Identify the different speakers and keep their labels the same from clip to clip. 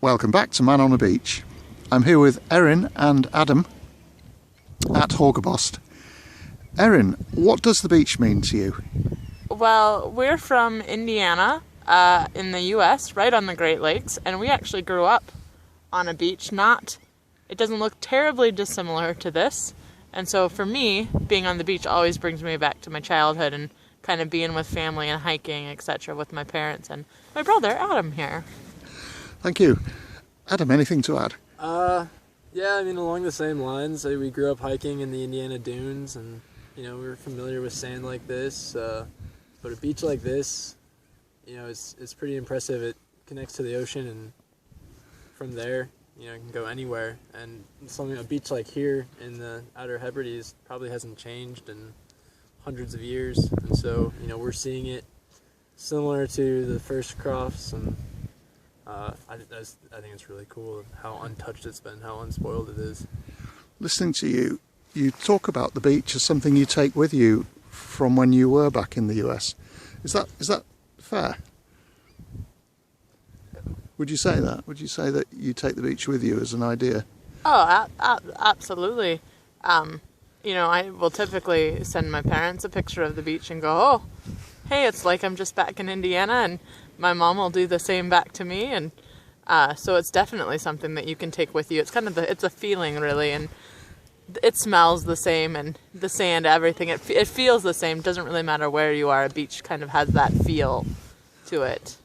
Speaker 1: Welcome back to Man on a Beach. I'm here with Erin and Adam at Horgabost. Erin, what does the beach mean to you?
Speaker 2: Well, we're from Indiana, in the US, right on the Great Lakes, and we actually grew up on a beach. It doesn't look terribly dissimilar to this, and so for me, being on the beach always brings me back to my childhood and kind of being with family and hiking, etc., with my parents and my brother Adam here.
Speaker 1: Thank you. Adam, anything to add?
Speaker 3: Yeah, I mean, along the same lines, we grew up hiking in the Indiana dunes, and, we were familiar with sand like this, but a beach like this, it's pretty impressive. It connects to the ocean, and from there, you can go anywhere, and a beach like here in the outer Hebrides probably hasn't changed in hundreds of years, and so, we're seeing it similar to the first crofts, and I think it's really cool how untouched it's been, how unspoiled it is.
Speaker 1: Listening to you, you talk about the beach as something you take with you from when you were back in the US. Is that fair? Would you say that? Would you say that you take the beach with you as an idea?
Speaker 2: Oh, absolutely. I will typically send my parents a picture of the beach and go, oh, hey, it's like I'm just back in Indiana, and my mom will do the same back to me, and so it's definitely something that you can take with you. It's kind of it's a feeling, really, and it smells the same, and the sand, everything, it feels the same. It doesn't really matter where you are. A beach kind of has that feel to it.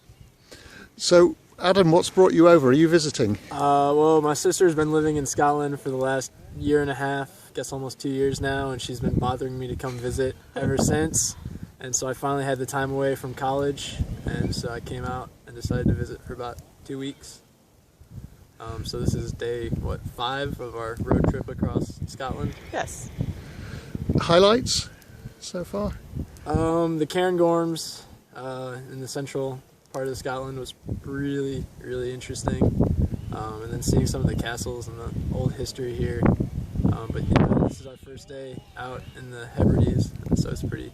Speaker 1: So, Adam, what's brought you over? Are you visiting?
Speaker 3: Well, my sister's been living in Scotland for the last year and a half, I guess almost 2 years now, and she's been bothering me to come visit ever since. And so I finally had the time away from college, and so I came out and decided to visit for about 2 weeks. So this is day, 5 of our road trip across Scotland?
Speaker 2: Yes.
Speaker 1: Highlights so far?
Speaker 3: The Cairngorms in the central part of Scotland was really, really interesting. And then seeing some of the castles and the old history here. But this is our first day out in the Hebrides, so it's pretty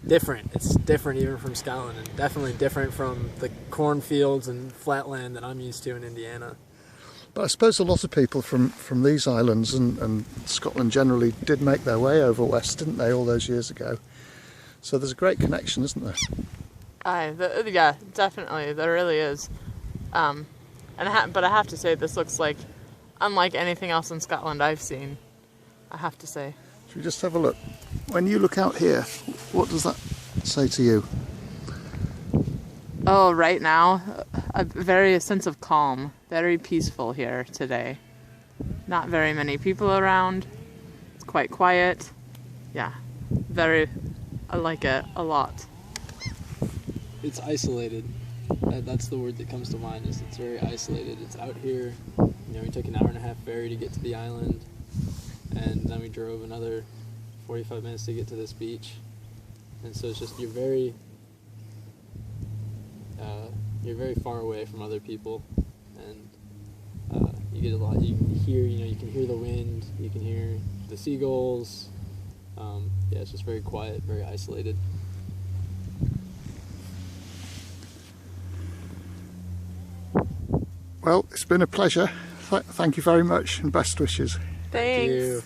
Speaker 3: different. It's different even from Scotland, and definitely different from the cornfields and flatland that I'm used to in Indiana.
Speaker 1: But I suppose a lot of people from these islands and Scotland generally did make their way over west, didn't they, all those years ago? So there's a great connection, isn't there?
Speaker 2: Yeah, definitely, there really is. But I have to say, this looks like unlike anything else in Scotland I've seen, I have to say.
Speaker 1: Should we just have a look? When you look out here, what does that say to you?
Speaker 2: Oh, right now, a sense of calm, very peaceful here today. Not very many people around. It's quite quiet. Yeah, I like it a lot.
Speaker 3: It's isolated. That's the word that comes to mind, is it's very isolated. It's out here, we took an 1.5-hour ferry to get to the island, and then we drove another 45 minutes to get to this beach. And so it's just, you're very far away from other people, and you get a lot, you can hear the wind, you can hear the seagulls. Yeah, it's just very quiet, very isolated.
Speaker 1: Well, it's been a pleasure. Thank you very much, and best wishes.
Speaker 2: Thanks.
Speaker 3: Thank you.